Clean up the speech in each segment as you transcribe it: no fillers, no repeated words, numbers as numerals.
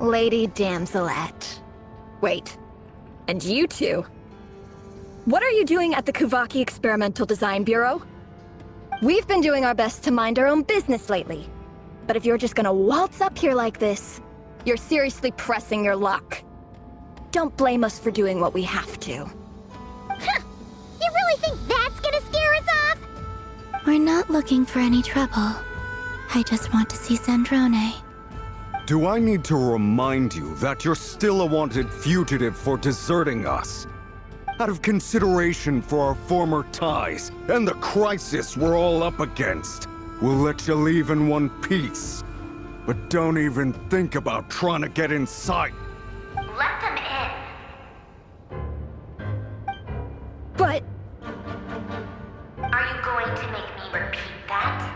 Lady Damselette. Wait, and you two? What are you doing at the Kuvaki Experimental Design Bureau? We've been doing our best to mind our own business lately. But if you're just gonna waltz up here like this, you're seriously pressing your luck. Don't blame us for doing what we have to. Huh! You really think that's gonna scare us off? We're not looking for any trouble. I just want to see Sandrone. Do I need to remind you that you're still a wanted fugitive for deserting us? Out of consideration for our former ties and the crisis we're all up against, we'll let you leave in one piece. But don't even think about trying to get inside. Let them in. But... Are you going to make me repeat that?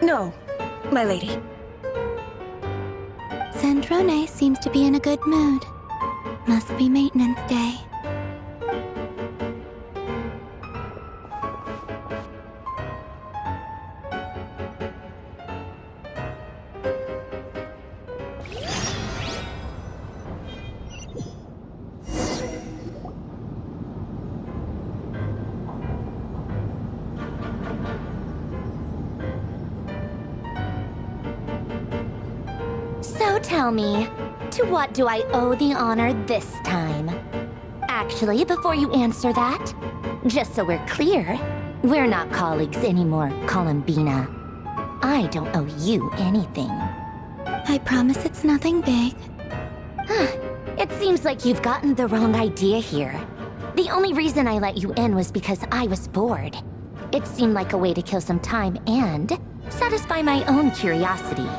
No, my lady. Sandrone seems to be in a good mood. Must be maintenance day. So tell me, to what do I owe the honor this time? Actually, before you answer that, just so we're clear, we're not colleagues anymore, Columbina. I don't owe you anything. I promise it's nothing big. It seems like you've gotten the wrong idea here. The only reason I let you in was because I was bored. It seemed like a way to kill some time and satisfy my own curiosity.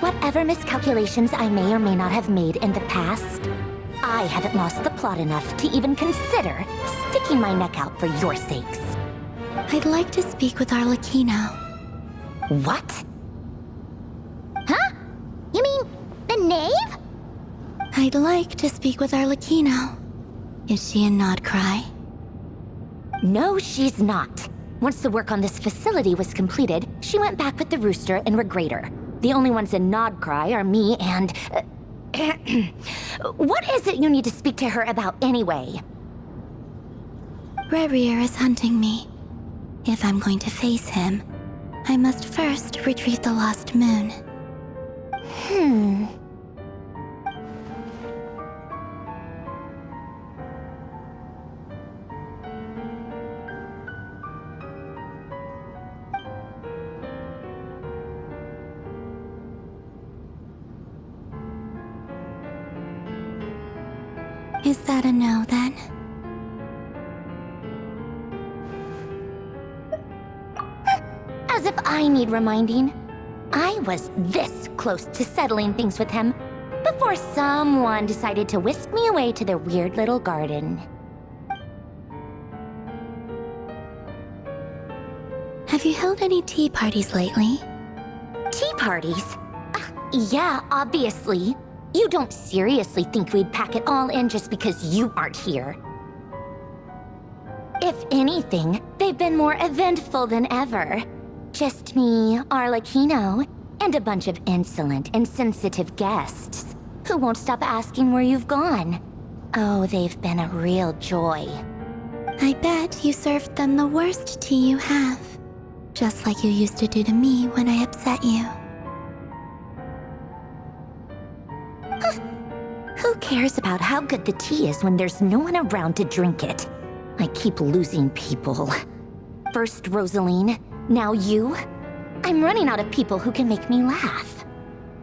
Whatever miscalculations I may or may not have made in the past, I haven't lost the plot enough to even consider sticking my neck out for your sakes. I'd like to speak with Arlecchino. What? Huh? You mean the knave? I'd like to speak with Arlecchino. Is she in Nodcry? No, she's not. Once the work on this facility was completed, she went back with the Rooster and Regrator. The only ones in Nodcry are me and... What is it you need to speak to her about anyway? Rerir is hunting me. If I'm going to face him, I must first retrieve the lost moon. Is that a no, then? As if I need reminding. I was this close to settling things with him before someone decided to whisk me away to their weird little garden. Have you held any tea parties lately? Tea parties? Yeah, obviously. You don't seriously think we'd pack it all in just because you aren't here. If anything, they've been more eventful than ever. Just me, Arlecchino, and a bunch of insolent, insensitive guests who won't stop asking where you've gone. Oh, they've been a real joy. I bet you served them the worst tea you have. Just like you used to do to me when I upset you. Who cares about how good the tea is when there's no one around to drink it? I keep losing people. First Rosaline, now you. I'm running out of people who can make me laugh.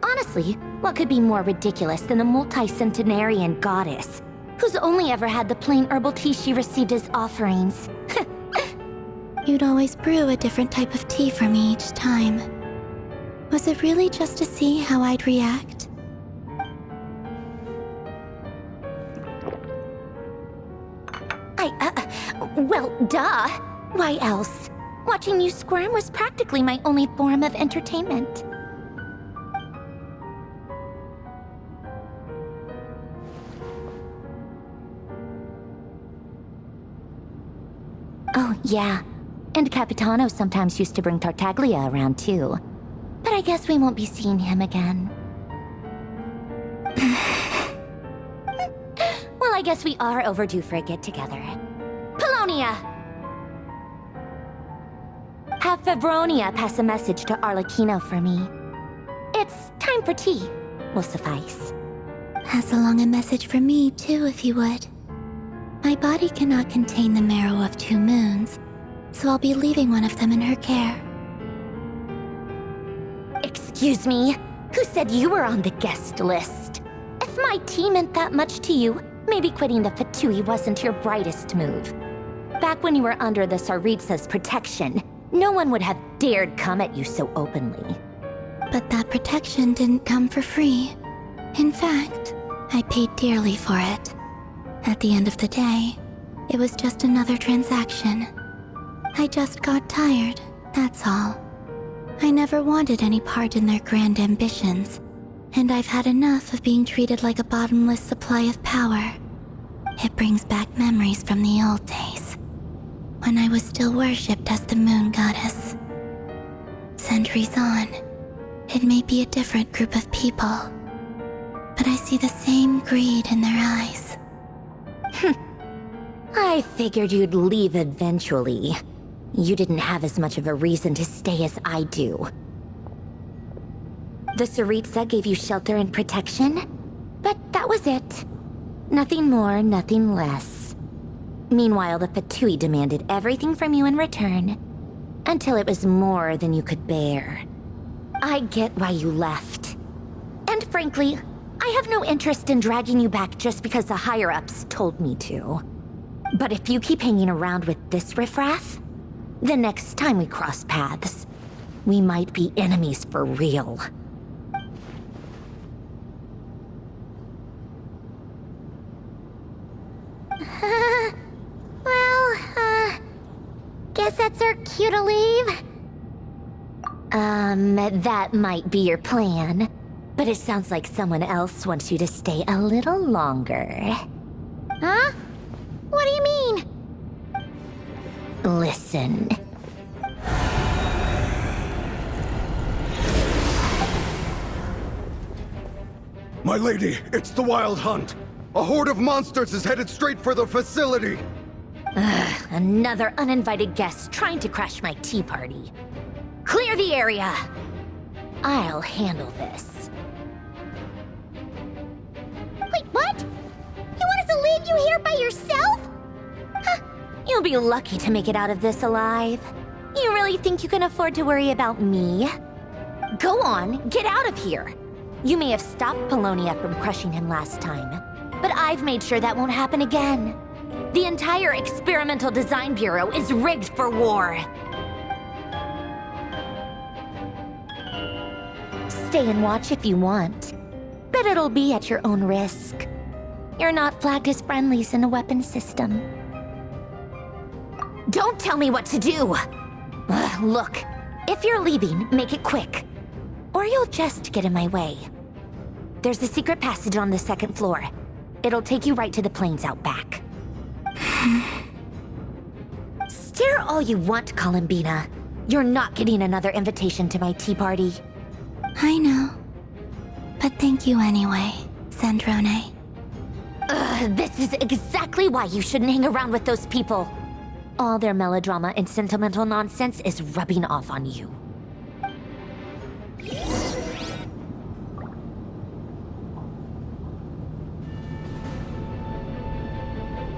Honestly, what could be more ridiculous than a multi-centenarian goddess who's only ever had the plain herbal tea she received as offerings? You'd always brew a different type of tea for me each time. Was it really just to see how I'd react? Well, duh. Why else? Watching you squirm was practically my only form of entertainment. Oh, yeah. And Capitano sometimes used to bring Tartaglia around, too. But I guess we won't be seeing him again. Well, I guess we are overdue for a get-together. Polonia! Have Febronia pass a message to Arlecchino for me. It's time for tea. Will suffice. Pass along a message for me, too, if you would. My body cannot contain the marrow of 2 moons, so I'll be leaving one of them in her care. Excuse me? Who said you were on the guest list? If my tea meant that much to you, maybe quitting the Fatui wasn't your brightest move. Back when you were under the Tsaritsa's protection, no one would have dared come at you so openly. But that protection didn't come for free. In fact, I paid dearly for it. At the end of the day, it was just another transaction. I just got tired, that's all. I never wanted any part in their grand ambitions, and I've had enough of being treated like a bottomless supply of power. It brings back memories from the old days, when I was still worshipped as the moon goddess. Centuries on, it may be a different group of people, but I see the same greed in their eyes. I figured you'd leave eventually. You didn't have as much of a reason to stay as I do. The Tsaritsa gave you shelter and protection, but that was it. Nothing more, nothing less. Meanwhile, the Fatui demanded everything from you in return, until it was more than you could bear. I get why you left. And frankly, I have no interest in dragging you back just because the higher-ups told me to. But if you keep hanging around with this riffraff, the next time we cross paths, we might be enemies for real. Guess that's our cue to leave? That might be your plan. But it sounds like someone else wants you to stay a little longer. Huh? What do you mean? Listen. My lady, it's the Wild Hunt. A horde of monsters is headed straight for the facility. Ugh, another uninvited guest trying to crash my tea party. Clear the area! I'll handle this. Wait, what? You want us to leave you here by yourself? Huh, you'll be lucky to make it out of this alive. You really think you can afford to worry about me? Go on, get out of here. You may have stopped Polonia from crushing him last time, but I've made sure that won't happen again. The entire Experimental Design Bureau is rigged for war. Stay and watch if you want, but it'll be at your own risk. You're not flagged as friendlies in the weapons system. Don't tell me what to do! Ugh, look, if you're leaving, make it quick, or you'll just get in my way. There's a secret passage on the 2nd floor. It'll take you right to the plains out back. Stare all you want, Columbina. You're not getting another invitation to my tea party. I know. But thank you anyway, Sandrone. This is exactly why you shouldn't hang around with those people. All their melodrama and sentimental nonsense is rubbing off on you.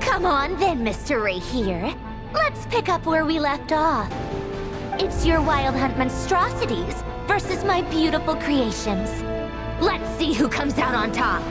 Come on then, Mr. Ray here. Let's pick up where we left off. It's your Wild Hunt monstrosities versus my beautiful creations. Let's see who comes out on top.